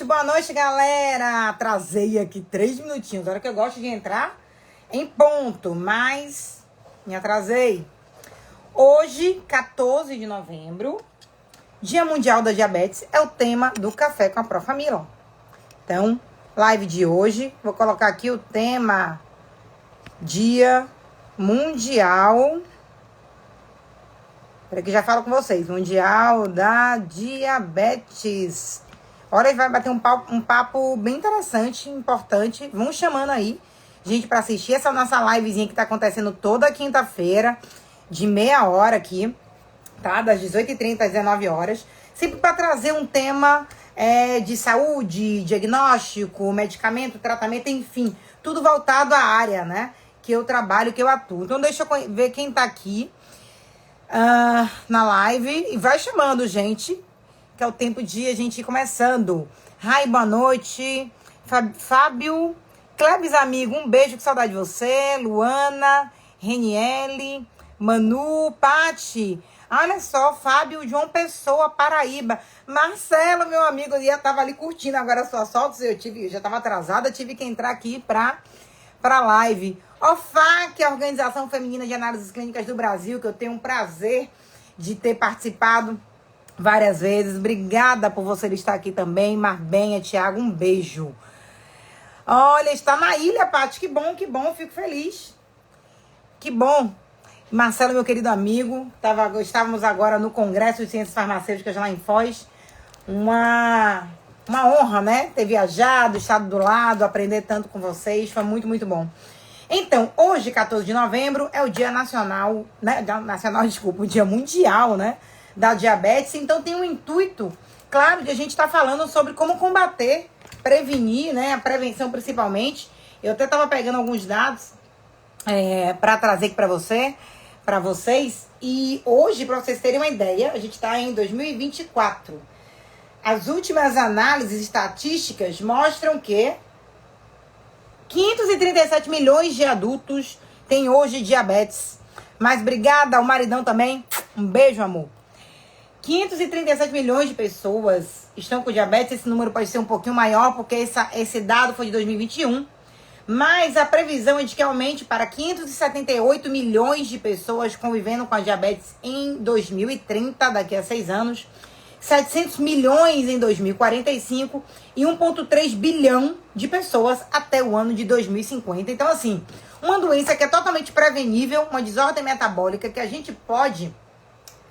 Boa noite, galera. Atrasei aqui 3 minutinhos. Hora que eu gosto de entrar em ponto, mas me atrasei. Hoje, 14 de novembro, Dia Mundial da Diabetes, é o tema do Café com a Profamila. Então, live de hoje, vou colocar aqui o tema Dia Mundial. Peraí que já falo com vocês. Mundial da Diabetes. Olha, vai bater um papo bem interessante, importante. Vamos chamando aí, gente, para assistir essa nossa livezinha que tá acontecendo toda quinta-feira, de meia hora aqui, tá? Das 18h30 às 19 horas. Sempre para trazer um tema de saúde, diagnóstico, medicamento, tratamento, enfim. Tudo voltado à área, né? Que eu trabalho, que eu atuo. Então, deixa eu ver quem tá aqui na live. E vai chamando, gente, que é o tempo de a gente ir começando. Rai, boa noite. Fábio, Cleves, amigo, um beijo, que saudade de você. Luana, Reniele, Manu, Pati. Olha só, Fábio, João Pessoa, Paraíba. Marcelo, meu amigo, eu tava ali curtindo agora as suas fotos. Eu já tava atrasada, tive que entrar aqui pra live. OFAC, a Organização Feminina de Análises Clínicas do Brasil, que eu tenho um prazer de ter participado várias vezes. Obrigada por você estar aqui também. Marbenha, Thiago, um beijo. Olha, está na ilha, Paty. Que bom, fico feliz. Que bom. Marcelo, meu querido amigo, estávamos agora no Congresso de Ciências Farmacêuticas lá em Foz. Uma honra, né? Ter viajado, estado do lado, aprender tanto com vocês. Foi muito, muito bom. Então, hoje, 14 de novembro, é o Dia Nacional, né? O Dia Mundial, né? Da diabetes. Então, tem um intuito, claro, de a gente estar falando sobre como combater, prevenir, né? A prevenção, principalmente. Eu até estava pegando alguns dados para trazer aqui para vocês. E hoje, para vocês terem uma ideia, a gente está em 2024. As últimas análises estatísticas mostram que 537 milhões de adultos têm hoje diabetes. Mas obrigada ao maridão também. Um beijo, amor. 537 milhões de pessoas estão com diabetes. Esse número pode ser um pouquinho maior, porque esse dado foi de 2021. Mas a previsão é de que aumente para 578 milhões de pessoas convivendo com a diabetes em 2030, daqui a 6 anos. 700 milhões em 2045 e 1,3 bilhão de pessoas até o ano de 2050. Então, assim, uma doença que é totalmente prevenível, uma desordem metabólica que a gente pode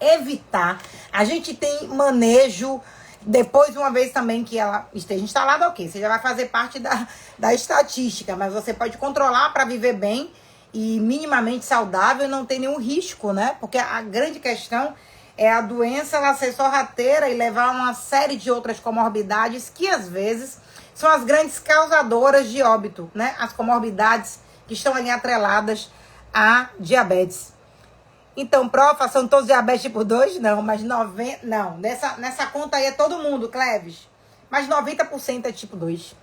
evitar. A gente tem manejo, depois, uma vez também que ela esteja instalada, ok, você já vai fazer parte da estatística, mas você pode controlar para viver bem e minimamente saudável e não ter nenhum risco, né? Porque a grande questão é a doença ela ser sorrateira e levar a uma série de outras comorbidades que, às vezes, são as grandes causadoras de óbito, né? As comorbidades que estão ali atreladas à diabetes. Então, profa, são todos diabetes tipo 2? Não, mas 90%... Não, nessa conta aí é todo mundo, Cleves. Mas 90% é tipo 2,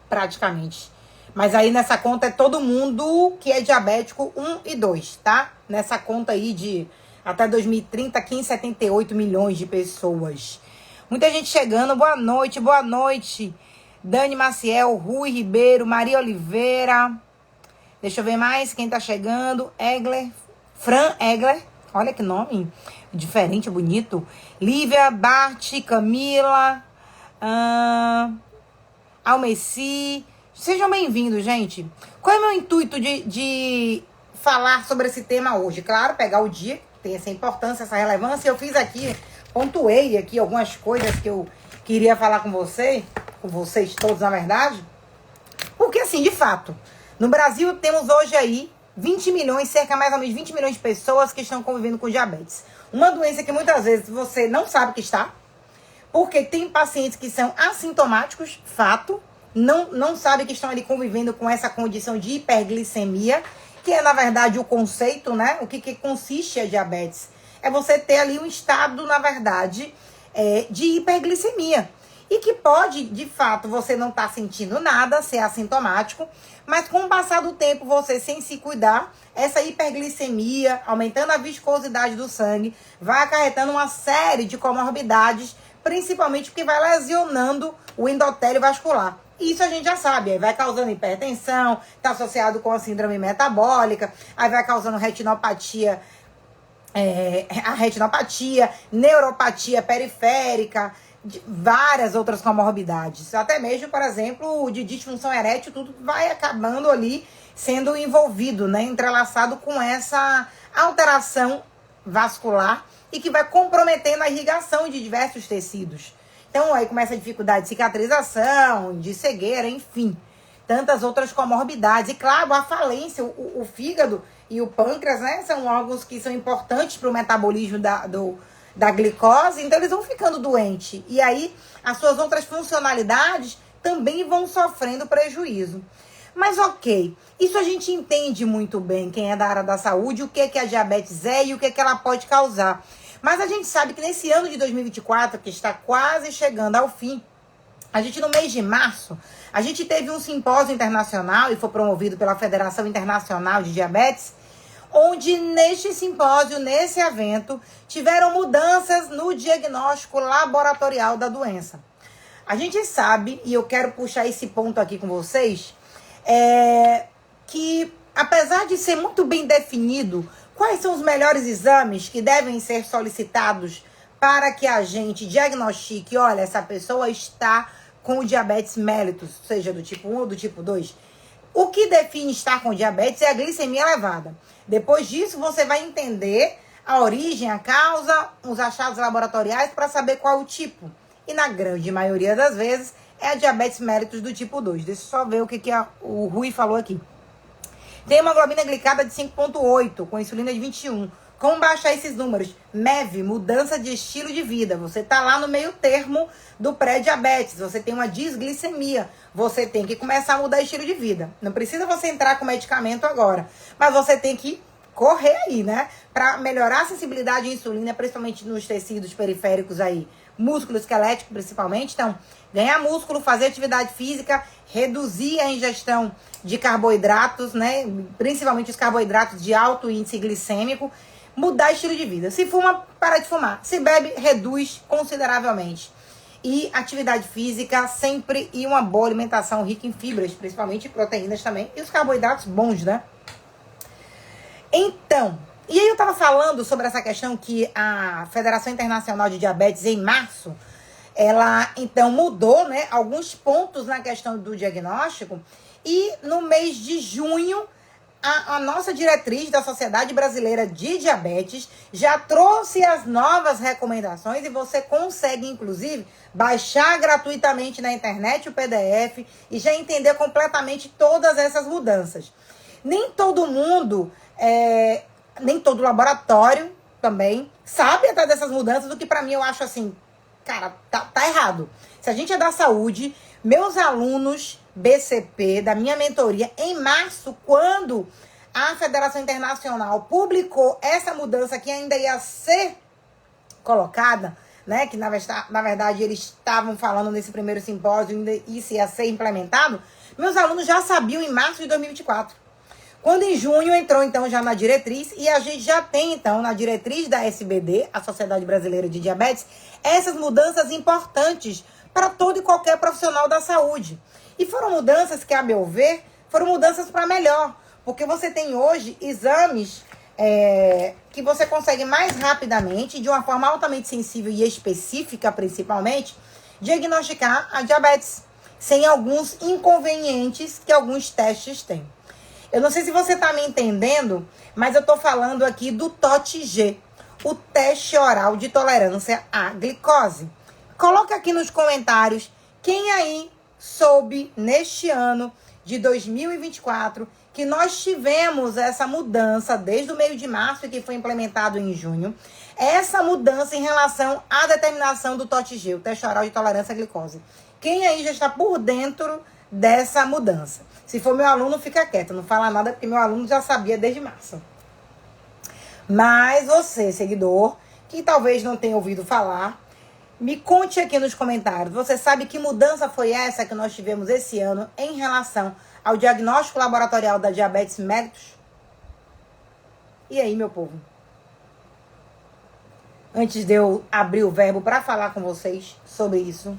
praticamente. Mas aí nessa conta é todo mundo que é diabético 1 e 2, tá? Nessa conta aí de até 2030, 578 milhões de pessoas. Muita gente chegando. Boa noite, boa noite. Dani Maciel, Rui Ribeiro, Maria Oliveira. Deixa eu ver mais quem tá chegando. Egler, Fran Egler. Olha que nome diferente, bonito. Lívia, Bart, Camila, Almeci. Sejam bem-vindos, gente. Qual é o meu intuito de falar sobre esse tema hoje? Claro, pegar o dia, tem essa importância, essa relevância. Eu fiz aqui, pontuei aqui algumas coisas que eu queria falar com vocês todos, na verdade. Porque, assim, de fato, no Brasil temos hoje aí 20 milhões, cerca mais ou menos 20 milhões de pessoas que estão convivendo com diabetes. Uma doença que muitas vezes você não sabe que está, porque tem pacientes que são assintomáticos, fato, não sabe que estão ali convivendo com essa condição de hiperglicemia, que é, na verdade, o conceito, né? O que consiste a diabetes? É você ter ali um estado, na verdade, de hiperglicemia. E que pode, de fato, você não tá sentindo nada, ser assintomático, mas com o passar do tempo, você sem se cuidar, essa hiperglicemia, aumentando a viscosidade do sangue, vai acarretando uma série de comorbidades, principalmente porque vai lesionando o endotélio vascular. Isso a gente já sabe, aí vai causando hipertensão, está associado com a síndrome metabólica, aí vai causando retinopatia, neuropatia periférica, várias outras comorbidades. Até mesmo, por exemplo, de disfunção erétil, tudo vai acabando ali sendo envolvido, né, entrelaçado com essa alteração vascular e que vai comprometendo a irrigação de diversos tecidos. Então, aí começa a dificuldade de cicatrização, de cegueira, enfim, tantas outras comorbidades. E, claro, a falência, o fígado e o pâncreas, né, são órgãos que são importantes para o metabolismo da glicose, então eles vão ficando doentes. E aí, as suas outras funcionalidades também vão sofrendo prejuízo. Mas, ok, isso a gente entende muito bem, quem é da área da saúde, o que a diabetes é e o que ela pode causar. Mas a gente sabe que nesse ano de 2024, que está quase chegando ao fim, a gente no mês de março, a gente teve um simpósio internacional e foi promovido pela Federação Internacional de Diabetes, onde neste simpósio, nesse evento, tiveram mudanças no diagnóstico laboratorial da doença. A gente sabe, e eu quero puxar esse ponto aqui com vocês, que apesar de ser muito bem definido quais são os melhores exames que devem ser solicitados para que a gente diagnostique, olha, essa pessoa está com o diabetes mellitus, seja do tipo 1 ou do tipo 2. O que define estar com diabetes é a glicemia elevada. Depois disso, você vai entender a origem, a causa, os achados laboratoriais para saber qual o tipo. E na grande maioria das vezes, é a diabetes mellitus do tipo 2. Deixa eu só ver o que o Rui falou aqui. Tem hemoglobina glicada de 5,8, com insulina de 21. Como baixar esses números? MEV, mudança de estilo de vida. Você está lá no meio termo do pré-diabetes. Você tem uma desglicemia. Você tem que começar a mudar estilo de vida. Não precisa você entrar com medicamento agora. Mas você tem que correr aí, né? Para melhorar a sensibilidade à insulina, principalmente nos tecidos periféricos aí. Músculo esquelético, principalmente. Então, ganhar músculo, fazer atividade física, reduzir a ingestão de carboidratos, né? Principalmente os carboidratos de alto índice glicêmico. Mudar estilo de vida. Se fuma, para de fumar. Se bebe, reduz consideravelmente. E atividade física sempre, e uma boa alimentação rica em fibras, principalmente proteínas também. E os carboidratos bons, né? Então, e aí eu tava falando sobre essa questão que a Federação Internacional de Diabetes, em março, ela, então, mudou, né, alguns pontos na questão do diagnóstico. E no mês de junho, a nossa diretriz da Sociedade Brasileira de Diabetes já trouxe as novas recomendações e você consegue, inclusive, baixar gratuitamente na internet o PDF e já entender completamente todas essas mudanças. Nem todo mundo, nem todo laboratório também sabe até dessas mudanças, o que pra mim eu acho assim, cara, tá errado. Se a gente é da saúde, meus alunos BCP, da minha mentoria, em março, quando a Federação Internacional publicou essa mudança que ainda ia ser colocada, né, que na verdade eles estavam falando nesse primeiro simpósio, ainda isso ia ser implementado, meus alunos já sabiam em março de 2024. Quando em junho entrou, então, já na diretriz, e a gente já tem, então, na diretriz da SBD, a Sociedade Brasileira de Diabetes, essas mudanças importantes para todo e qualquer profissional da saúde. E foram mudanças que, a meu ver, foram mudanças para melhor, porque você tem hoje exames que você consegue mais rapidamente, de uma forma altamente sensível e específica, principalmente, diagnosticar a diabetes, sem alguns inconvenientes que alguns testes têm. Eu não sei se você está me entendendo, mas eu estou falando aqui do TOTG, o teste oral de tolerância à glicose. Coloca aqui nos comentários quem aí soube neste ano de 2024 que nós tivemos essa mudança desde o meio de março, que foi implementado em junho, essa mudança em relação à determinação do TOTG, o teste oral de tolerância à glicose. Quem aí já está por dentro dessa mudança? Se for meu aluno, fica quieto, não fala nada, porque meu aluno já sabia desde março. Mas você, seguidor, que talvez não tenha ouvido falar, me conte aqui nos comentários. Você sabe que mudança foi essa que nós tivemos esse ano em relação ao diagnóstico laboratorial da diabetes mellitus? E aí, meu povo? antes de eu abrir o verbo para falar com vocês sobre isso.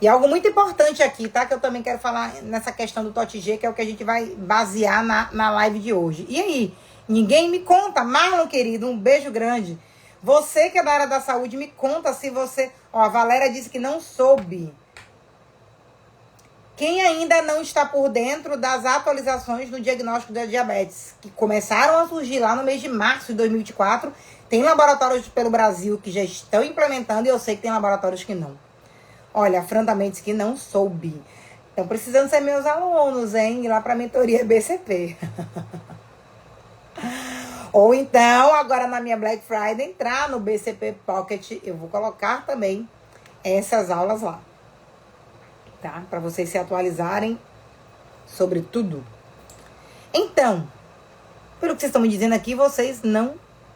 E algo muito importante aqui, tá? Que eu também quero falar nessa questão do TOTG, que é o que a gente vai basear na live de hoje. E aí? Ninguém me conta. Marlon, querido, um beijo grande. Você que é da área da saúde, me conta se você... Ó, a Valéria disse que não soube. Quem ainda não está por dentro das atualizações no diagnóstico da diabetes, que começaram a surgir lá no mês de março de 2024, tem laboratórios pelo Brasil que já estão implementando e eu sei que tem laboratórios que não. Olha, a Fran também disse que não soube. Estão precisando ser meus alunos, hein? Ir lá para a mentoria BCP. Ou então, agora na minha Black Friday, entrar no BCP Pocket. Eu vou colocar também essas aulas lá. Tá? Para vocês se atualizarem sobre tudo. Então, pelo que vocês estão me dizendo aqui, vocês não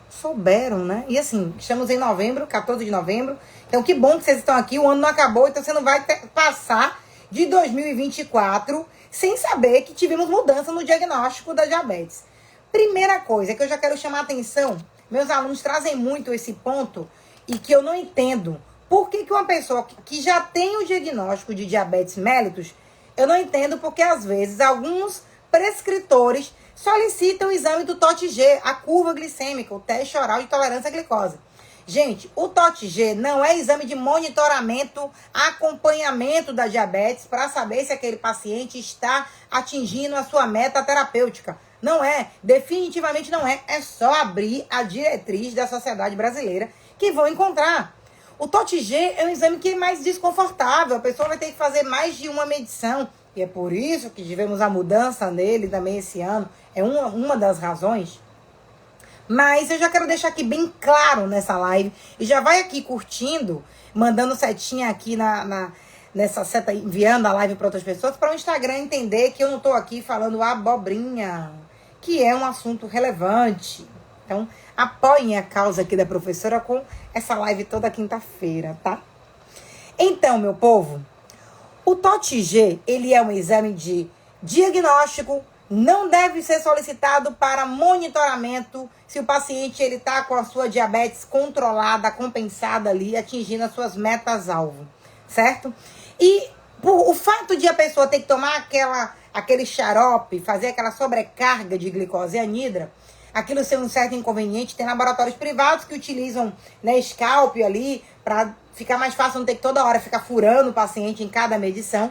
souberam, né? E assim, estamos em novembro, 14 de novembro. Então, que bom que vocês estão aqui. O ano não acabou, então você não vai passar de 2024 sem saber que tivemos mudança no diagnóstico da diabetes. Primeira coisa que eu já quero chamar a atenção, meus alunos trazem muito esse ponto e que eu não entendo. Por que uma pessoa que já tem o diagnóstico de diabetes mellitus, eu não entendo porque às vezes alguns prescritores solicitam o exame do TOTG, a curva glicêmica, o teste oral de tolerância à glicose. Gente, o TOTG não é exame de monitoramento, acompanhamento da diabetes para saber se aquele paciente está atingindo a sua meta terapêutica. Não é, definitivamente não é. É só abrir a diretriz da Sociedade Brasileira que vão encontrar. O TOTG é um exame que é mais desconfortável, a pessoa vai ter que fazer mais de uma medição. E é por isso que tivemos a mudança nele também esse ano. É uma das razões. Mas eu já quero deixar aqui bem claro nessa live. E já vai aqui curtindo, mandando setinha aqui nessa seta, enviando a live para outras pessoas, para o Instagram entender que eu não estou aqui falando abobrinha, que é um assunto relevante. Então, apoiem a causa aqui da professora com essa live toda quinta-feira, tá? Então, meu povo, o TOTG, ele é um exame de diagnóstico, não deve ser solicitado para monitoramento se o paciente ele está com a sua diabetes controlada, compensada ali, atingindo as suas metas-alvo, certo? E o fato de a pessoa ter que tomar aquele xarope, fazer aquela sobrecarga de glicose e anidra, aquilo ser um certo inconveniente, tem laboratórios privados que utilizam, né, scalp ali, para ficar mais fácil, não ter que toda hora ficar furando o paciente em cada medição.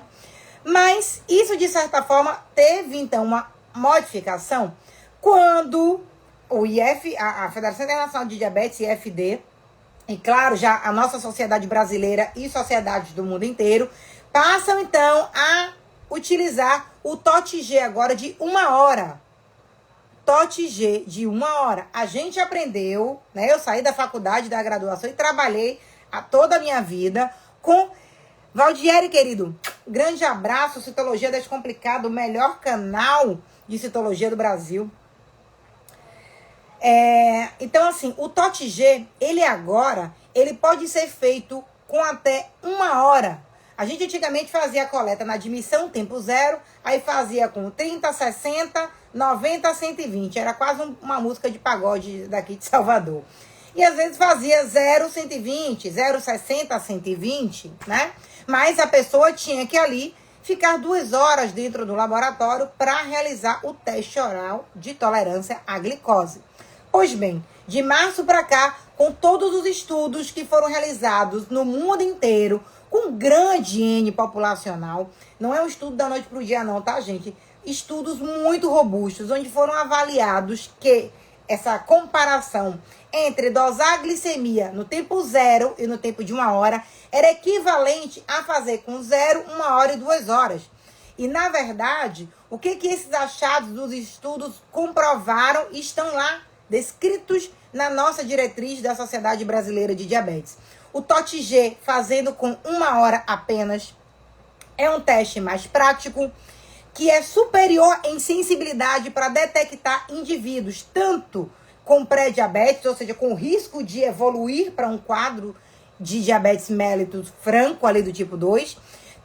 Mas isso, de certa forma, teve, então, uma modificação quando o IF, a Federação Internacional de Diabetes, IFD, e claro, já a nossa sociedade brasileira e sociedades do mundo inteiro, passam, então, a utilizar o TOTG agora de 1 hora. TOTG de 1 hora. A gente aprendeu, né? Eu saí da faculdade, da graduação e trabalhei toda a minha vida com... Valdieri, querido, grande abraço, Citologia Descomplicada, o melhor canal de citologia do Brasil. Então, assim, o TOTG, ele pode ser feito com até 1 hora. A gente antigamente fazia a coleta na admissão, tempo zero, aí fazia com 30, 60, 90, 120. Era quase uma música de pagode daqui de Salvador. E às vezes fazia 0, 120, 0, 60, 120, né? Mas a pessoa tinha que ali ficar 2 horas dentro do laboratório para realizar o teste oral de tolerância à glicose. Pois bem, de março para cá, com todos os estudos que foram realizados no mundo inteiro, com grande N populacional, não é um estudo da noite para o dia não, tá, gente? Estudos muito robustos, onde foram avaliados que essa comparação entre dosar a glicemia no tempo zero e no tempo de 1 hora era equivalente a fazer com 0, 1 hora e 2 horas. E, na verdade, o que esses achados dos estudos comprovaram estão lá, descritos na nossa diretriz da Sociedade Brasileira de Diabetes. O TOTG, fazendo com 1 hora apenas, é um teste mais prático, que é superior em sensibilidade para detectar indivíduos, tanto com pré-diabetes, ou seja, com risco de evoluir para um quadro de diabetes mellitus franco, ali do tipo 2,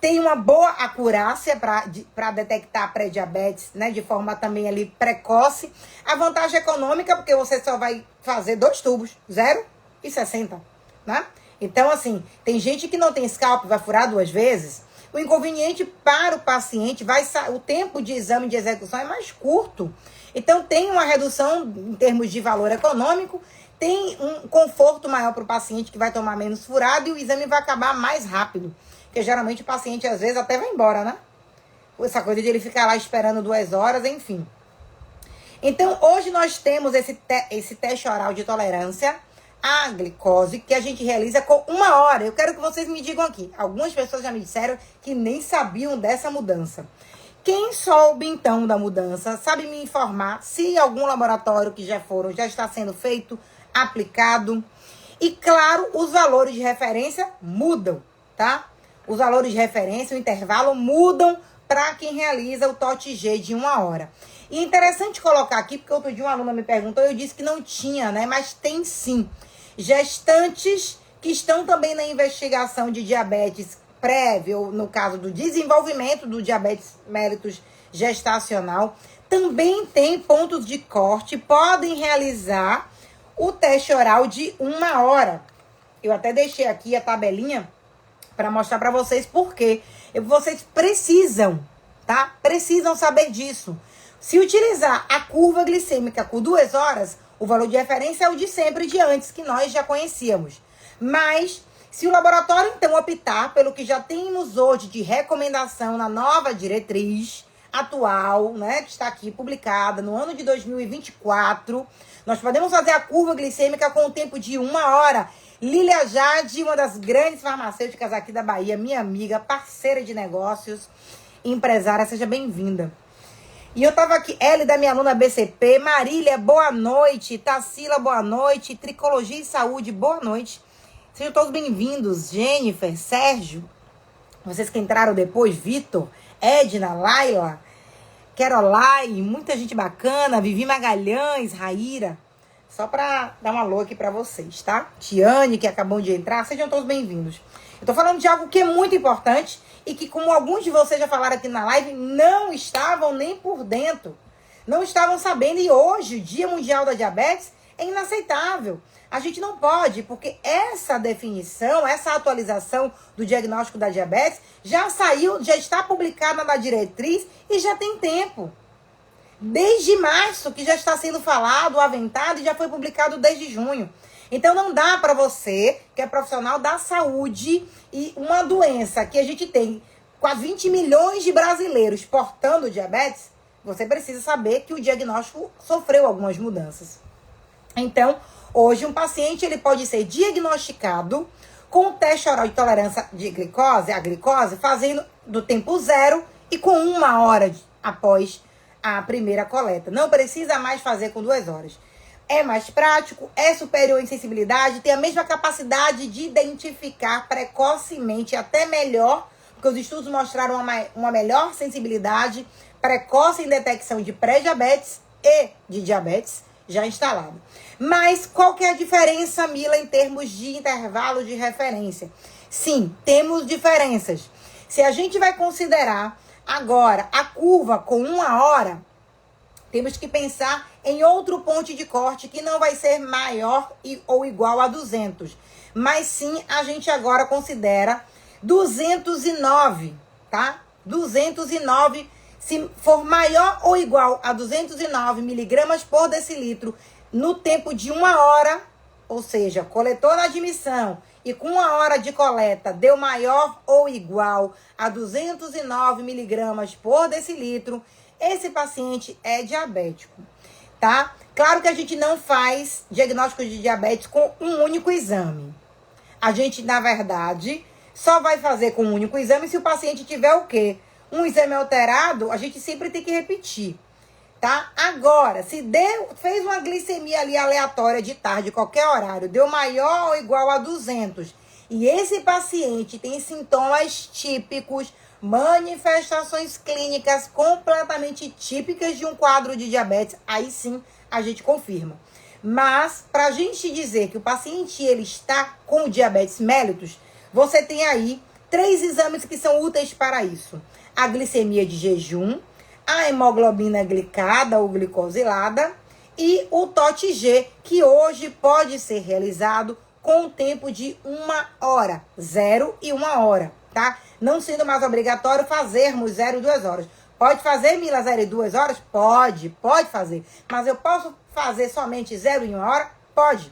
tem uma boa acurácia para detectar pré-diabetes, né? De forma também ali precoce. A vantagem econômica, porque você só vai fazer 2 tubos, 0,60, né? Então, assim, tem gente que não tem scalp, vai furar 2 vezes. O inconveniente para o paciente, o tempo de exame de execução é mais curto. Então, tem uma redução em termos de valor econômico, tem um conforto maior para o paciente que vai tomar menos furado e o exame vai acabar mais rápido. Porque geralmente o paciente, às vezes, até vai embora, né? Essa coisa de ele ficar lá esperando 2 horas, enfim. Então, hoje nós temos esse teste oral de tolerância à glicose, que a gente realiza com 1 hora. Eu quero que vocês me digam aqui. Algumas pessoas já me disseram que nem sabiam dessa mudança. Quem soube, então, da mudança, sabe me informar se algum laboratório que já está sendo feito, aplicado. E, claro, os valores de referência mudam, tá? Os valores de referência, o intervalo, mudam para quem realiza o TOTG de 1 hora. E é interessante colocar aqui, porque outro dia uma aluna me perguntou, eu disse que não tinha, né? Mas tem sim. Gestantes que estão também na investigação de diabetes prévio, no caso do desenvolvimento do diabetes mellitus gestacional, também tem pontos de corte, podem realizar o teste oral de 1 hora. Eu até deixei aqui a tabelinha para mostrar para vocês por quê. Vocês precisam, tá? Precisam saber disso. Se utilizar a curva glicêmica por 2 horas, o valor de referência é o de sempre, de antes, que nós já conhecíamos. Mas, se o laboratório, então, optar pelo que já temos hoje de recomendação na nova diretriz atual, né, que está aqui publicada no ano de 2024, nós podemos fazer a curva glicêmica com o tempo de 1 hora. Lília Jade, uma das grandes farmacêuticas aqui da Bahia, minha amiga, parceira de negócios, empresária, seja bem-vinda. E eu tava aqui, L da minha aluna BCP, Marília, boa noite, Tarsila, boa noite, Tricologia e Saúde, boa noite. Sejam todos bem-vindos, Jennifer, Sérgio, vocês que entraram depois, Vitor, Edna, Laila, Caroline, muita gente bacana, Vivi Magalhães, Raíra. Só para dar um alô aqui para vocês, tá? Tiane, que acabou de entrar, sejam todos bem-vindos. Eu tô falando de algo que é muito importante e que, como alguns de vocês já falaram aqui na live, não estavam nem por dentro. Não estavam sabendo. E hoje, o Dia Mundial da Diabetes, é inaceitável. A gente não pode, porque essa definição, essa atualização do diagnóstico da diabetes já saiu, já está publicada na diretriz e já tem tempo. Desde março, que já está sendo falado, aventado, e já foi publicado desde junho. Então, não dá para você, que é profissional da saúde, e uma doença que a gente tem quase 20 milhões de brasileiros portando diabetes, você precisa saber que o diagnóstico sofreu algumas mudanças. Então, hoje, um paciente ele pode ser diagnosticado com o teste oral de tolerância de glicose, a glicose, fazendo do tempo 0 e com 1 hora após a primeira coleta. Não precisa mais fazer com 2 horas. É mais prático, é superior em sensibilidade, tem a mesma capacidade de identificar precocemente, até melhor, porque os estudos mostraram uma melhor sensibilidade precoce em detecção de pré-diabetes e de diabetes já instalado. Mas qual que é a diferença, Mila, em termos de intervalo de referência? Sim, temos diferenças. Se a gente vai considerar agora a curva com 1 hora, temos que pensar em outro ponto de corte que não vai ser maior ou igual a 200. Mas sim, a gente agora considera 209, tá? 209, se for maior ou igual a 209 miligramas por decilitro no tempo de 1 hora, ou seja, coletou na admissão e com 1 hora de coleta deu maior ou igual a 209 miligramas por decilitro, esse paciente é diabético, tá? Claro que a gente não faz diagnóstico de diabetes com um único exame. A gente, na verdade, só vai fazer com um único exame se o paciente tiver o quê? Um exame alterado, a gente sempre tem que repetir, tá? Agora, se fez uma glicemia ali aleatória de tarde, qualquer horário, deu maior ou igual a 200, e esse paciente tem sintomas típicos, manifestações clínicas completamente típicas de um quadro de diabetes, aí sim a gente confirma. Mas, para a gente dizer que o paciente ele está com diabetes mellitus, você tem aí 3 exames que são úteis para isso. A glicemia de jejum, a hemoglobina glicada ou glicosilada e o TOT-G, que hoje pode ser realizado com o tempo de 1 hora, 0 e 1 hora, tá? Não sendo mais obrigatório fazermos 0 e 2 horas. Pode fazer, Mila, 0 e 2 horas? Pode fazer. Mas eu posso fazer somente 0 e 1 hora? Pode.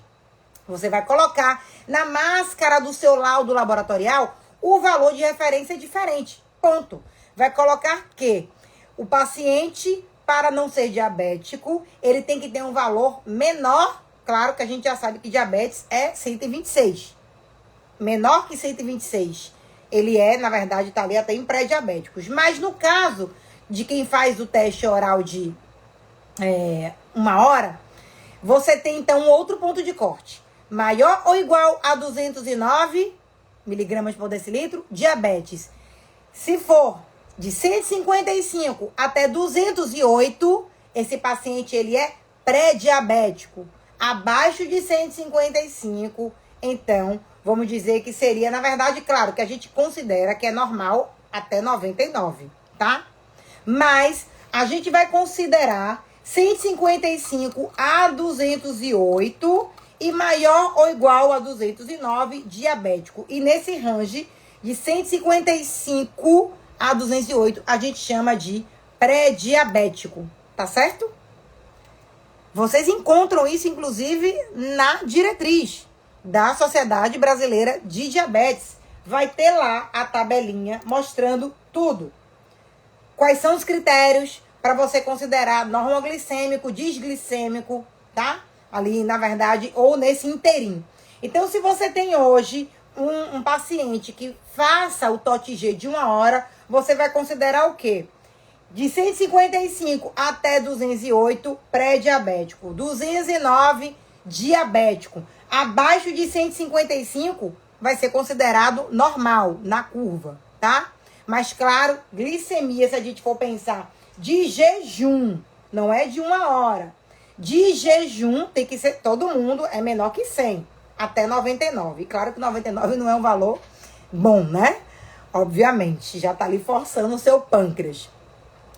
Você vai colocar na máscara do seu laudo laboratorial o valor de referência diferente. Ponto. Vai colocar que o paciente, para não ser diabético, ele tem que ter um valor menor. Claro que a gente já sabe que diabetes é 126. Menor que 126. Ele é, na verdade, tá ali até em pré-diabéticos. Mas no caso de quem faz o teste oral de 1 hora, você tem então um outro ponto de corte. Maior ou igual a 209 miligramas por decilitro, diabetes. Se for de 155 até 208, esse paciente ele é pré-diabético. Abaixo de 155, então, vamos dizer que seria, na verdade, claro, que a gente considera que é normal até 99, tá? Mas a gente vai considerar 155 a 208 e maior ou igual a 209 diabético. E nesse range de 155 a 208 a gente chama de pré-diabético, tá certo? Vocês encontram isso, inclusive, na diretriz da Sociedade Brasileira de Diabetes. Vai ter lá a tabelinha mostrando tudo. Quais são os critérios para você considerar normoglicêmico, desglicêmico, tá? Ali, na verdade, ou nesse inteirinho. Então, se você tem hoje um paciente que faça o TOT-G de 1 hora, você vai considerar o quê? De 155 até 208, pré-diabético. 209, diabético. Abaixo de 155, vai ser considerado normal, na curva, tá? Mas, claro, glicemia, se a gente for pensar de jejum, não é de 1 hora. De jejum, tem que ser, todo mundo é menor que 100, até 99. E claro que 99 não é um valor bom, né? Obviamente, já tá ali forçando o seu pâncreas.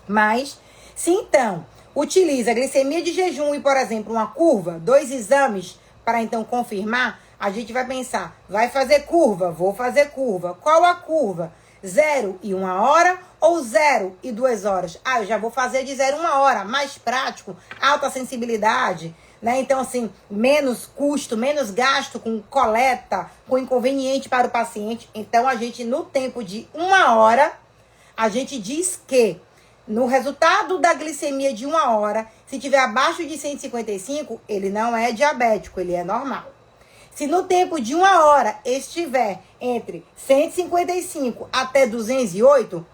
Mas, se então utiliza a glicemia de jejum e, por exemplo, uma curva, 2 exames, para então confirmar, a gente vai pensar, vai fazer curva, vou fazer curva. Qual a curva? 0 e 1 hora ou 0 e 2 horas? Ah, eu já vou fazer de 0 e 1 hora, mais prático, alta sensibilidade, né? Então, assim, menos custo, menos gasto com coleta, com inconveniente para o paciente. Então, a gente, no tempo de 1 hora, a gente diz que no resultado da glicemia de 1 hora, se tiver abaixo de 155, ele não é diabético, ele é normal. Se no tempo de 1 hora estiver entre 155 até 208,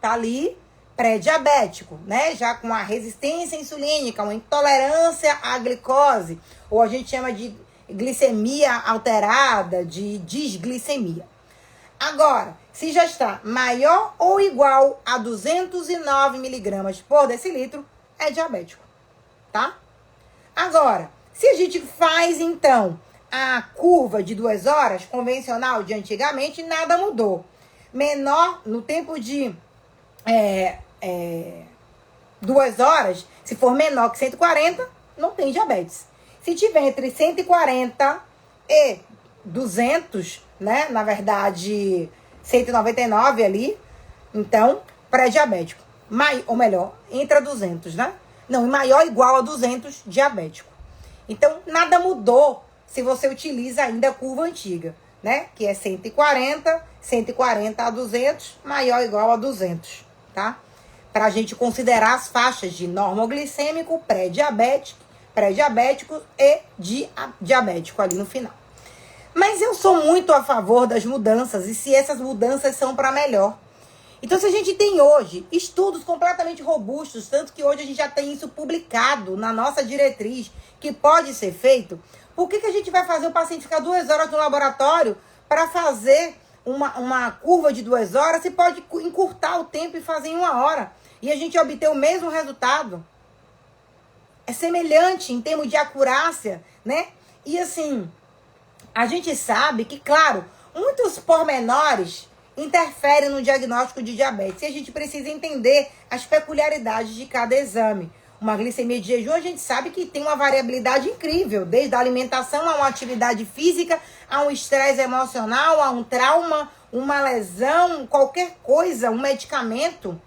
tá ali pré-diabético, né? Já com a resistência insulínica, uma intolerância à glicose, ou a gente chama de glicemia alterada, de desglicemia. Agora, se já está maior ou igual a 209 miligramas por decilitro, é diabético, tá? Agora, se a gente faz, então, a curva de 2 horas, convencional de antigamente, nada mudou. Menor, no tempo de 2 horas, se for menor que 140, não tem diabetes. Se tiver entre 140 e 200, né? Na verdade, 199 ali, então, pré-diabético. Ou melhor, entre a 200, né? Não, maior ou igual a 200, diabético. Então, nada mudou se você utiliza ainda a curva antiga, né? Que é 140 a 200, maior ou igual a 200, tá? Para a gente considerar as faixas de normoglicêmico, pré-diabético e diabético ali no final. Mas eu sou muito a favor das mudanças e se essas mudanças são para melhor. Então, se a gente tem hoje estudos completamente robustos, tanto que hoje a gente já tem isso publicado na nossa diretriz, que pode ser feito, por que a gente vai fazer o paciente ficar 2 horas no laboratório para fazer uma curva de 2 horas? Se pode encurtar o tempo e fazer em 1 hora e a gente obter o mesmo resultado. É semelhante em termos de acurácia, né? E assim, a gente sabe que, claro, muitos pormenores interfere no diagnóstico de diabetes. E a gente precisa entender as peculiaridades de cada exame. Uma glicemia de jejum, a gente sabe que tem uma variabilidade incrível, desde a alimentação a uma atividade física, a um estresse emocional, a um trauma, uma lesão, qualquer coisa, um medicamento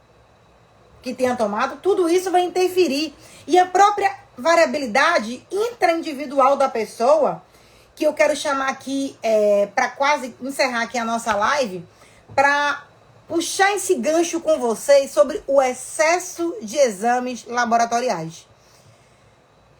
que tenha tomado, tudo isso vai interferir. E a própria variabilidade intraindividual da pessoa, que eu quero chamar aqui, para quase encerrar aqui a nossa live, para puxar esse gancho com vocês sobre o excesso de exames laboratoriais.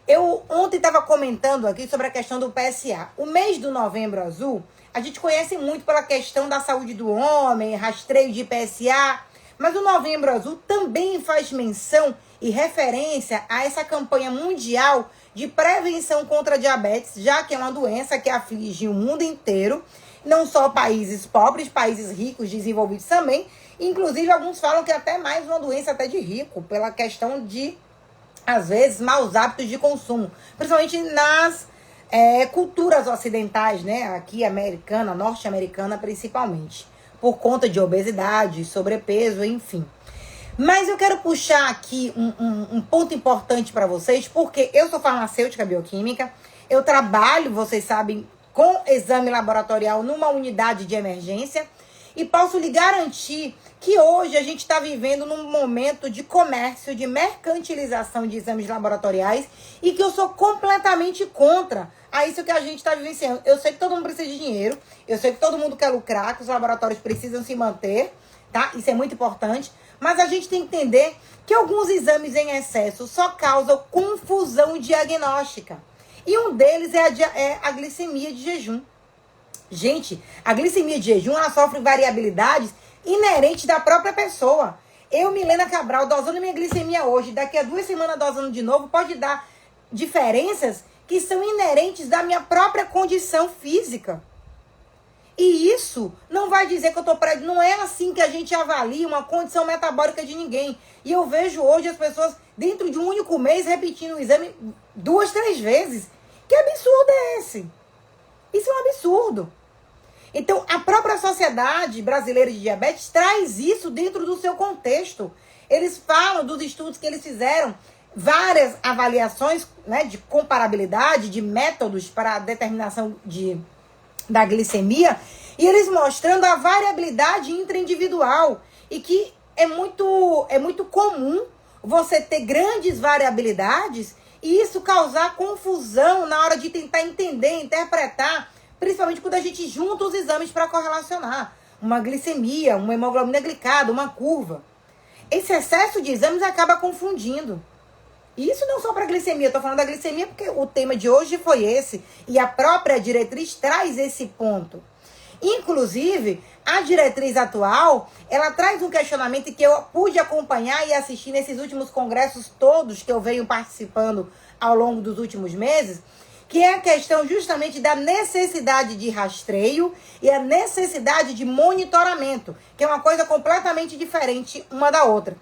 Eu ontem estava comentando aqui sobre a questão do PSA. O mês do Novembro Azul, a gente conhece muito pela questão da saúde do homem, rastreio de PSA, mas o Novembro Azul também faz menção e referência a essa campanha mundial de prevenção contra a diabetes, já que é uma doença que aflige o mundo inteiro, não só países pobres, países ricos, desenvolvidos também. Inclusive, alguns falam que é até mais uma doença até de rico, pela questão de, às vezes, maus hábitos de consumo. Principalmente nas culturas ocidentais, né? Aqui, americana, norte-americana, principalmente. Por conta de obesidade, sobrepeso, enfim. Mas eu quero puxar aqui um ponto importante para vocês, porque eu sou farmacêutica bioquímica, eu trabalho, vocês sabem, com exame laboratorial numa unidade de emergência e posso lhe garantir que hoje a gente está vivendo num momento de comércio, de mercantilização de exames laboratoriais e que eu sou completamente contra a isso que a gente está vivenciando. Eu sei que todo mundo precisa de dinheiro, eu sei que todo mundo quer lucrar, que os laboratórios precisam se manter, tá? Isso é muito importante, mas a gente tem que entender que alguns exames em excesso só causam confusão diagnóstica. E um deles é a glicemia de jejum. Gente, a glicemia de jejum, ela sofre variabilidades inerentes da própria pessoa. Eu, Milena Cabral, dosando minha glicemia hoje, daqui a 2 semanas dosando de novo, pode dar diferenças que são inerentes da minha própria condição física. E isso não vai dizer que eu tô não é assim que a gente avalia uma condição metabólica de ninguém. E eu vejo hoje as pessoas, dentro de um único mês, repetindo o exame 2, 3 vezes. Que absurdo é esse? Isso é um absurdo. Então, a própria Sociedade Brasileira de Diabetes traz isso dentro do seu contexto. Eles falam dos estudos que eles fizeram, várias avaliações, né, de comparabilidade, de métodos para a determinação da glicemia, e eles mostrando a variabilidade intraindividual e que é muito comum você ter grandes variabilidades e isso causar confusão na hora de tentar entender, interpretar, principalmente quando a gente junta os exames para correlacionar uma glicemia, uma hemoglobina glicada, uma curva. Esse excesso de exames acaba confundindo. E isso não só para glicemia, eu estou falando da glicemia porque o tema de hoje foi esse. E a própria diretriz traz esse ponto. Inclusive, a diretriz atual, ela traz um questionamento que eu pude acompanhar e assistir nesses últimos congressos todos que eu venho participando ao longo dos últimos meses, que é a questão justamente da necessidade de rastreio e a necessidade de monitoramento, que é uma coisa completamente diferente uma da outra.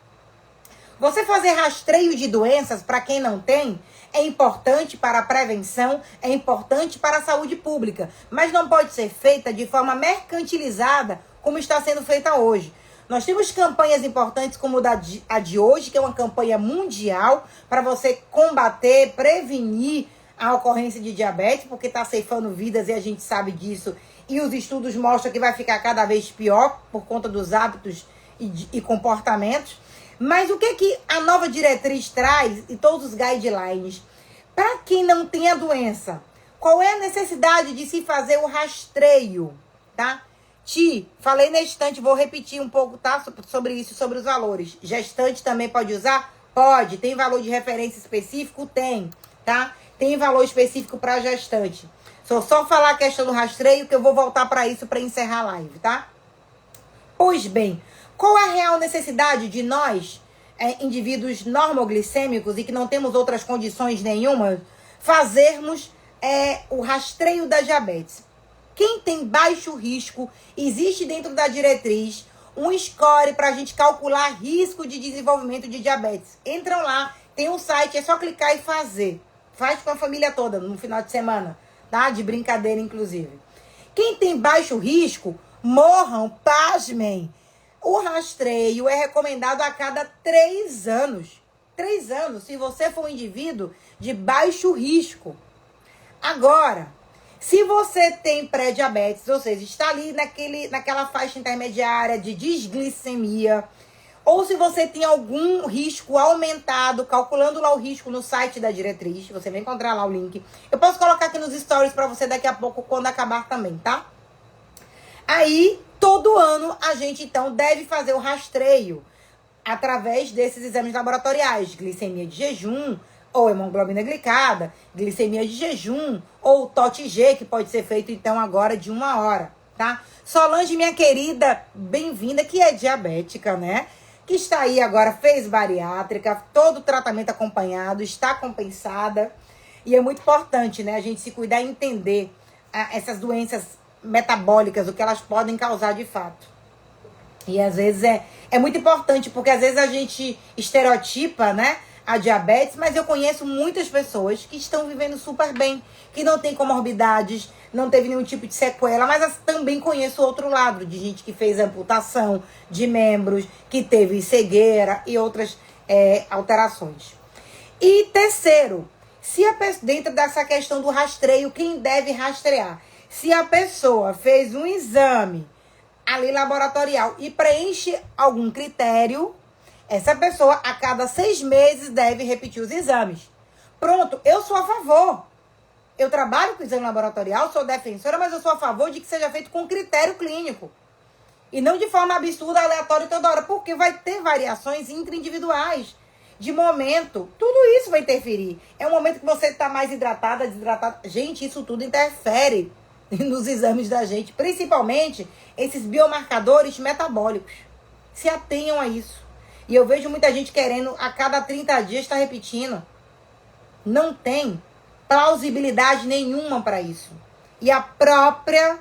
Você fazer rastreio de doenças para quem não tem é importante para a prevenção, é importante para a saúde pública, mas não pode ser feita de forma mercantilizada como está sendo feita hoje. Nós temos campanhas importantes como a de hoje, que é uma campanha mundial para você combater, prevenir a ocorrência de diabetes, porque está ceifando vidas e a gente sabe disso. E os estudos mostram que vai ficar cada vez pior por conta dos hábitos e comportamentos. Mas o que a nova diretriz traz e todos os guidelines? Para quem não tem a doença, qual é a necessidade de se fazer o rastreio, tá? Falei na estante, vou repetir um pouco, tá? Sobre isso, sobre os valores. Gestante também pode usar? Pode. Tem valor de referência específico? Tem, tá? Tem valor específico para gestante. Só falar a questão do rastreio que eu vou voltar para isso para encerrar a live, tá? Pois bem, qual é a real necessidade de nós, indivíduos normoglicêmicos e que não temos outras condições nenhuma, fazermos o rastreio da diabetes? Quem tem baixo risco, existe dentro da diretriz um score para a gente calcular risco de desenvolvimento de diabetes. Entram lá, tem um site, é só clicar e fazer. Faz com a família toda no final de semana, tá? De brincadeira, inclusive. Quem tem baixo risco, morram, pasmem. O rastreio é recomendado a cada 3 anos. 3 anos, se você for um indivíduo de baixo risco. Agora, se você tem pré-diabetes, ou seja, está ali naquela faixa intermediária de desglicemia, ou se você tem algum risco aumentado, calculando lá o risco no site da diretriz, você vai encontrar lá o link. Eu posso colocar aqui nos stories para você daqui a pouco, quando acabar também, tá? Aí, todo ano, a gente, então, deve fazer o rastreio através desses exames laboratoriais, glicemia de jejum, ou hemoglobina glicada, glicemia de jejum, ou TOT-G, que pode ser feito, então, agora de 1 hora, tá? Solange, minha querida, bem-vinda, que é diabética, né? Que está aí agora, fez bariátrica, todo o tratamento acompanhado, está compensada. E é muito importante, né, a gente se cuidar e entender essas doenças metabólicas, o que elas podem causar de fato. E às vezes é muito importante, porque às vezes a gente estereotipa, né, a diabetes, mas eu conheço muitas pessoas que estão vivendo super bem, que não tem comorbidades, não teve nenhum tipo de sequela, mas também conheço o outro lado, de gente que fez amputação de membros, que teve cegueira e outras alterações. E terceiro, dentro dessa questão do rastreio, quem deve rastrear? Se a pessoa fez um exame ali laboratorial e preenche algum critério, essa pessoa a cada 6 meses deve repetir os exames. Pronto, eu sou a favor. Eu trabalho com exame laboratorial, sou defensora, mas eu sou a favor de que seja feito com critério clínico. E não de forma absurda, aleatória toda hora, porque vai ter variações intra-individuais. De momento, tudo isso vai interferir. É um momento que você está mais hidratada, desidratada. Gente, isso tudo interfere nos exames da gente, principalmente esses biomarcadores metabólicos. Se atenham a isso. E eu vejo muita gente querendo a cada 30 dias estar repetindo. Não tem plausibilidade nenhuma para isso. E a própria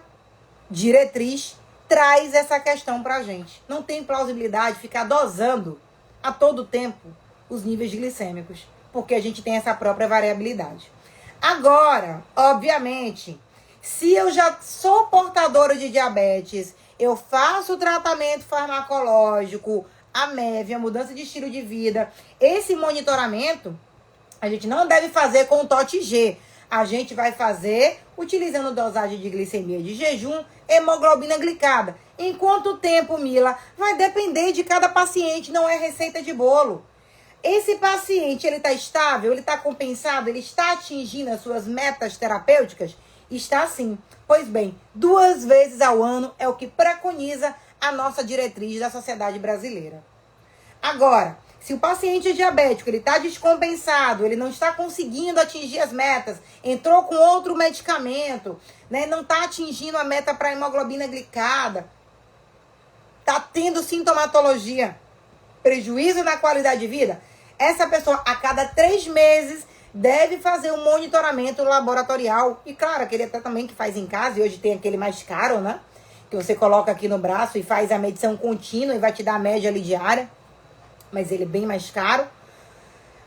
diretriz traz essa questão para a gente. Não tem plausibilidade ficar dosando a todo tempo os níveis glicêmicos, porque a gente tem essa própria variabilidade. Agora, obviamente, se eu já sou portadora de diabetes, eu faço o tratamento farmacológico, a MEV, a mudança de estilo de vida, esse monitoramento, a gente não deve fazer com o TOT-G. A gente vai fazer utilizando dosagem de glicemia de jejum, hemoglobina glicada. Em quanto tempo, Mila? Vai depender de cada paciente, não é receita de bolo. Esse paciente, ele está estável, ele está compensado, ele está atingindo as suas metas terapêuticas? Está sim. Pois bem, 2 vezes ao ano é o que preconiza a nossa diretriz da Sociedade Brasileira. Agora, se o paciente é diabético, ele está descompensado, ele não está conseguindo atingir as metas, entrou com outro medicamento, né, não está atingindo a meta para hemoglobina glicada, está tendo sintomatologia, prejuízo na qualidade de vida, essa pessoa a cada 3 meses deve fazer um monitoramento laboratorial. E claro, aquele até também que faz em casa, e hoje tem aquele mais caro, né? Que você coloca aqui no braço e faz a medição contínua e vai te dar a média ali diária. Mas ele é bem mais caro.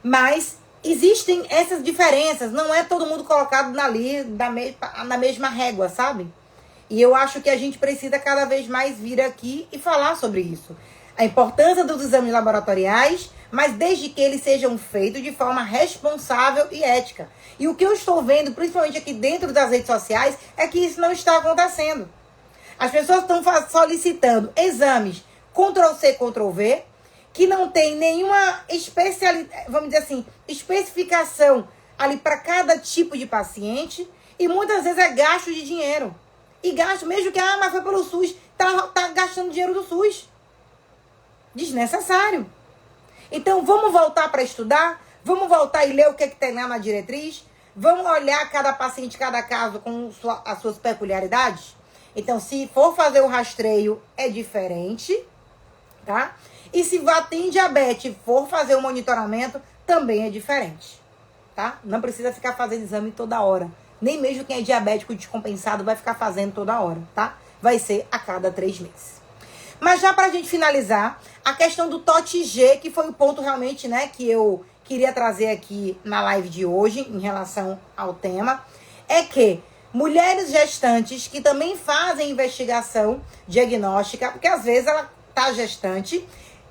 Mas existem essas diferenças. Não é todo mundo colocado na mesma régua, sabe? E eu acho que a gente precisa cada vez mais vir aqui e falar sobre isso. A importância dos exames laboratoriais, mas desde que eles sejam feitos de forma responsável e ética. E o que eu estou vendo, principalmente aqui dentro das redes sociais, é que isso não está acontecendo. As pessoas estão solicitando exames Ctrl-C, Ctrl-V, que não tem nenhuma vamos dizer assim, especificação ali para cada tipo de paciente, e muitas vezes é gasto de dinheiro. E gasto, mesmo que, mas foi pelo SUS, tá gastando dinheiro do SUS. Desnecessário. Então, vamos voltar para estudar, vamos voltar e ler o que tem lá na diretriz, vamos olhar cada paciente, cada caso com as suas peculiaridades. Então, se for fazer o rastreio, é diferente, tá? E se tem diabetes e for fazer o monitoramento, também é diferente, tá? Não precisa ficar fazendo exame toda hora. Nem mesmo quem é diabético descompensado vai ficar fazendo toda hora, tá? Vai ser a cada 3 meses. Mas já pra gente finalizar, a questão do TOT-G, que foi o ponto realmente, né, que eu queria trazer aqui na live de hoje, em relação ao tema, é que Mulheres gestantes que também fazem investigação diagnóstica, porque às vezes ela está gestante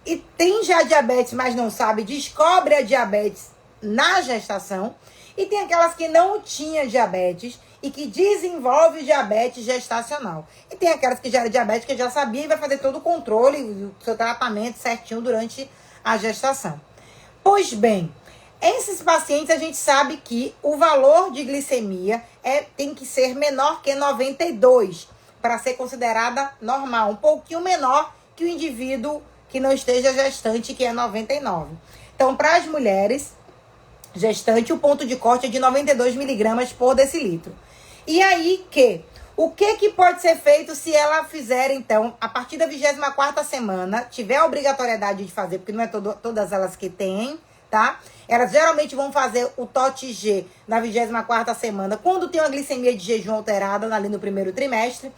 e tem já diabetes, mas não sabe, descobre a diabetes na gestação. E tem aquelas que não tinham diabetes e que desenvolve diabetes gestacional. E tem aquelas que já era diabética, já sabia e vai fazer todo o controle, o seu tratamento certinho durante a gestação. Pois bem, esses pacientes a gente sabe que o valor de glicemia tem que ser menor que 92 para ser considerada normal. Um pouquinho menor que o indivíduo que não esteja gestante, que é 99. Então, para as mulheres gestante, o ponto de corte é de 92 miligramas por decilitro. E aí o que pode ser feito se ela fizer, então, a partir da 24ª semana, tiver a obrigatoriedade de fazer, porque não é todas elas que têm, tá? Elas geralmente vão fazer o TOT-G na 24ª semana, quando tem uma glicemia de jejum alterada ali no primeiro trimestre.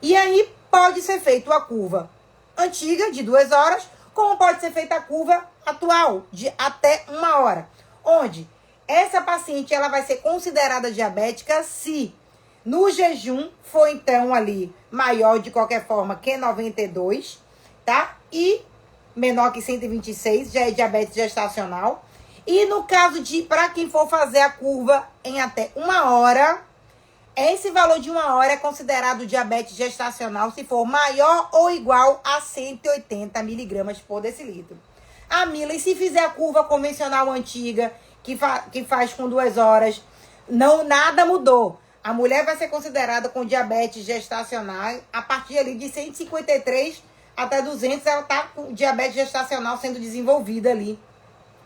E aí pode ser feita a curva antiga, de 2 horas, como pode ser feita a curva atual, de até 1 hora. Onde essa paciente ela vai ser considerada diabética se no jejum for, então, ali maior de qualquer forma que 92, tá? E menor que 126, já é diabetes gestacional. E no caso para quem for fazer a curva em até 1 hora, esse valor de 1 hora é considerado diabetes gestacional se for maior ou igual a 180 miligramas por decilitro. Ah, Mila, e se fizer a curva convencional antiga, que faz com 2 horas, nada mudou. A mulher vai ser considerada com diabetes gestacional a partir ali de 153 até 200, ela está com diabetes gestacional sendo desenvolvida ali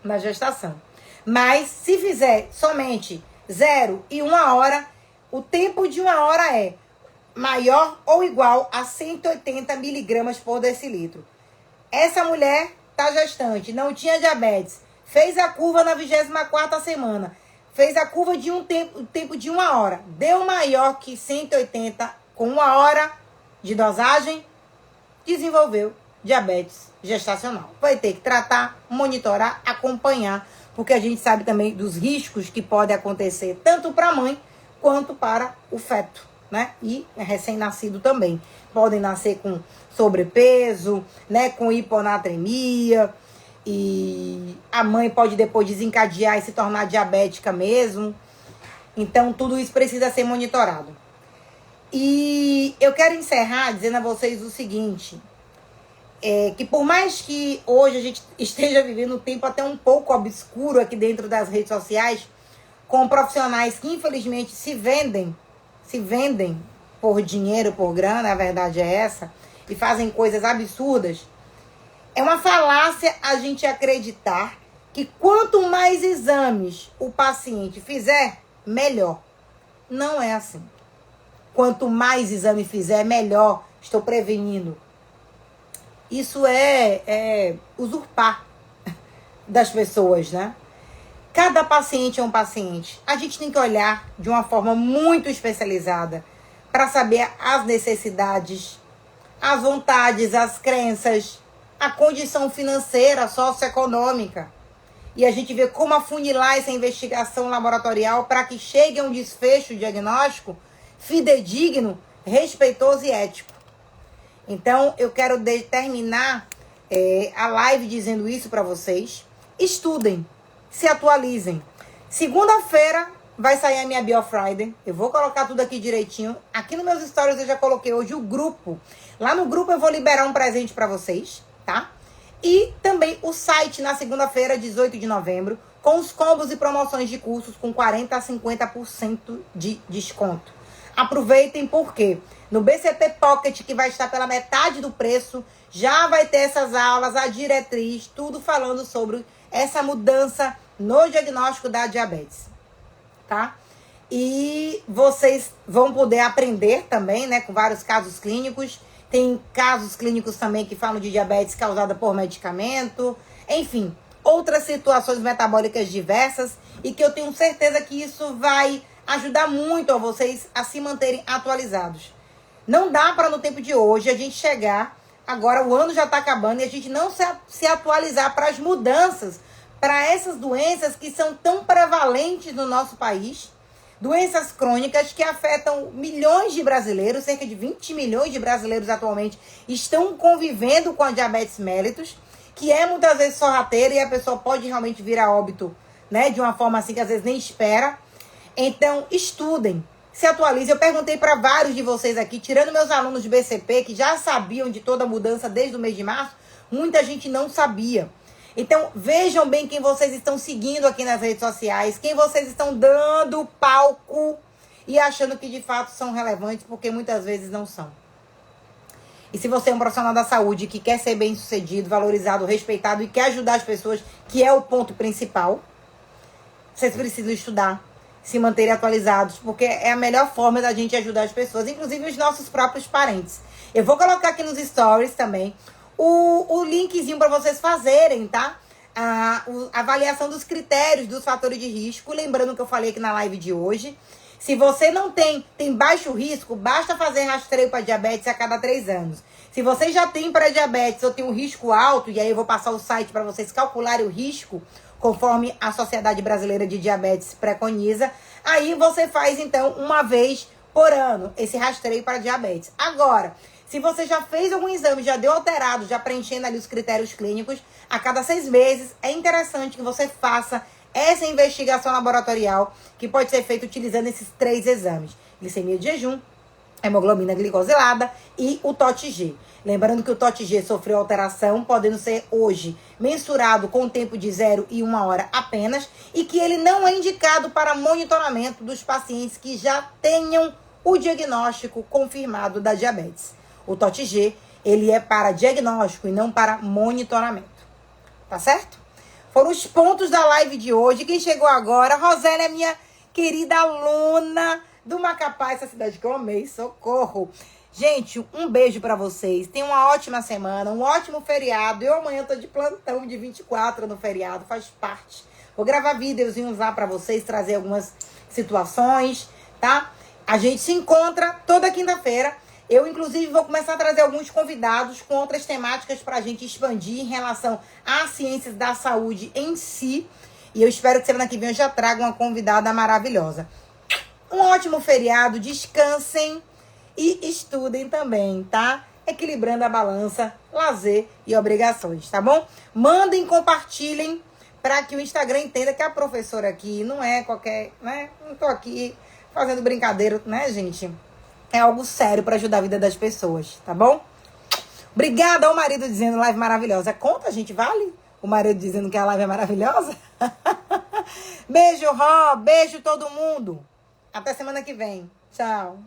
na gestação. Mas se fizer somente 0 e 1 hora, o tempo de 1 hora é maior ou igual a 180 miligramas por decilitro. Essa mulher está gestante, não tinha diabetes, fez a curva na 24ª semana, fez a curva de tempo de 1 hora, deu maior que 180 com 1 hora de dosagem, desenvolveu diabetes gestacional. Vai ter que tratar, monitorar, acompanhar, porque a gente sabe também dos riscos que podem acontecer tanto para a mãe quanto para o feto, né? E recém-nascido também. Podem nascer com sobrepeso, né? Com hiponatremia. E a mãe pode depois desencadear e se tornar diabética mesmo. Então, tudo isso precisa ser monitorado. E eu quero encerrar dizendo a vocês o seguinte. Que por mais que hoje a gente esteja vivendo um tempo até um pouco obscuro aqui dentro das redes sociais, com profissionais que infelizmente se vendem por dinheiro, por grana, a verdade é essa, e fazem coisas absurdas, é uma falácia a gente acreditar que quanto mais exames o paciente fizer, melhor. Não é assim. Quanto mais exame fizer, melhor. Estou prevenindo. Isso é usurpar das pessoas, né? Cada paciente é um paciente. A gente tem que olhar de uma forma muito especializada para saber as necessidades, as vontades, as crenças, a condição financeira, socioeconômica. E a gente vê como afunilar essa investigação laboratorial para que chegue a um desfecho diagnóstico fidedigno, respeitoso e ético. Então, eu quero terminar a live dizendo isso para vocês. Estudem, se atualizem. Segunda-feira vai sair a minha Bio Friday. Eu vou colocar tudo aqui direitinho. Aqui nos meus stories eu já coloquei hoje o grupo. Lá no grupo eu vou liberar um presente para vocês, tá? E também o site na segunda-feira, 18 de novembro, com os combos e promoções de cursos com 40% a 50% de desconto. Aproveitem porque no BCP Pocket, que vai estar pela metade do preço, já vai ter essas aulas, a diretriz, tudo falando sobre essa mudança no diagnóstico da diabetes, tá? E vocês vão poder aprender também, né, com vários casos clínicos. Tem casos clínicos também que falam de diabetes causada por medicamento. Enfim, outras situações metabólicas diversas. E que eu tenho certeza que isso vai ajudar muito a vocês a se manterem atualizados. Não dá para no tempo de hoje a gente chegar, agora o ano já está acabando, e a gente não se atualizar para as mudanças, para essas doenças que são tão prevalentes no nosso país, Doenças crônicas que afetam milhões de brasileiros, cerca de 20 milhões de brasileiros atualmente estão convivendo com a diabetes mellitus, que é muitas vezes sorrateira e a pessoa pode realmente vir a óbito, né, de uma forma assim que às vezes nem espera. Então, estudem, se atualizem. Eu perguntei para vários de vocês aqui, tirando meus alunos de BCP, que já sabiam de toda a mudança desde o mês de março, muita gente não sabia. Então, vejam bem quem vocês estão seguindo aqui nas redes sociais, quem vocês estão dando palco e achando que de fato são relevantes, porque muitas vezes não são. E se você é um profissional da saúde que quer ser bem-sucedido, valorizado, respeitado e quer ajudar as pessoas, que é o ponto principal, vocês precisam estudar, se manterem atualizados, porque é a melhor forma da gente ajudar as pessoas, inclusive os nossos próprios parentes. Eu vou colocar aqui nos stories também o linkzinho para vocês fazerem, tá? A avaliação dos critérios dos fatores de risco. Lembrando que eu falei aqui na live de hoje. Se você não tem baixo risco, basta fazer rastreio para diabetes a cada 3 anos. Se você já tem pré-diabetes ou tem um risco alto, e aí eu vou passar o site para vocês calcularem o risco, conforme a Sociedade Brasileira de Diabetes preconiza, aí você faz, então, uma vez por ano esse rastreio para diabetes. Agora, se você já fez algum exame, já deu alterado, já preenchendo ali os critérios clínicos, a cada 6 meses é interessante que você faça essa investigação laboratorial, que pode ser feita utilizando esses 3 exames: glicemia de jejum, hemoglobina glicosilada e o TOT-G. Lembrando que o TOT-G sofreu alteração, podendo ser hoje mensurado com tempo de 0 e 1 hora apenas, e que ele não é indicado para monitoramento dos pacientes que já tenham o diagnóstico confirmado da diabetes. O TOT-G, ele é para diagnóstico e não para monitoramento. Tá certo? Foram os pontos da live de hoje. Quem chegou agora, Rosélia é minha querida aluna do Macapá, essa cidade que eu amei, socorro. Gente, um beijo pra vocês. Tenham uma ótima semana, um ótimo feriado. Eu amanhã tô de plantão de 24 no feriado, faz parte. Vou gravar videozinhos lá pra vocês, trazer algumas situações, tá? A gente se encontra toda quinta-feira. Eu, inclusive, vou começar a trazer alguns convidados com outras temáticas pra gente expandir em relação às ciências da saúde em si. E eu espero que semana que vem eu já traga uma convidada maravilhosa. Um ótimo feriado, descansem e estudem também, tá? Equilibrando a balança, lazer e obrigações, tá bom? Mandem, compartilhem para que o Instagram entenda que a professora aqui não é qualquer, né? Não tô aqui fazendo brincadeira, né, gente? É algo sério para ajudar a vida das pessoas, tá bom? Obrigada ao marido dizendo live maravilhosa. Conta, gente, vale? O marido dizendo que a live é maravilhosa? Beijo, Ró. Beijo todo mundo. Até semana que vem. Tchau.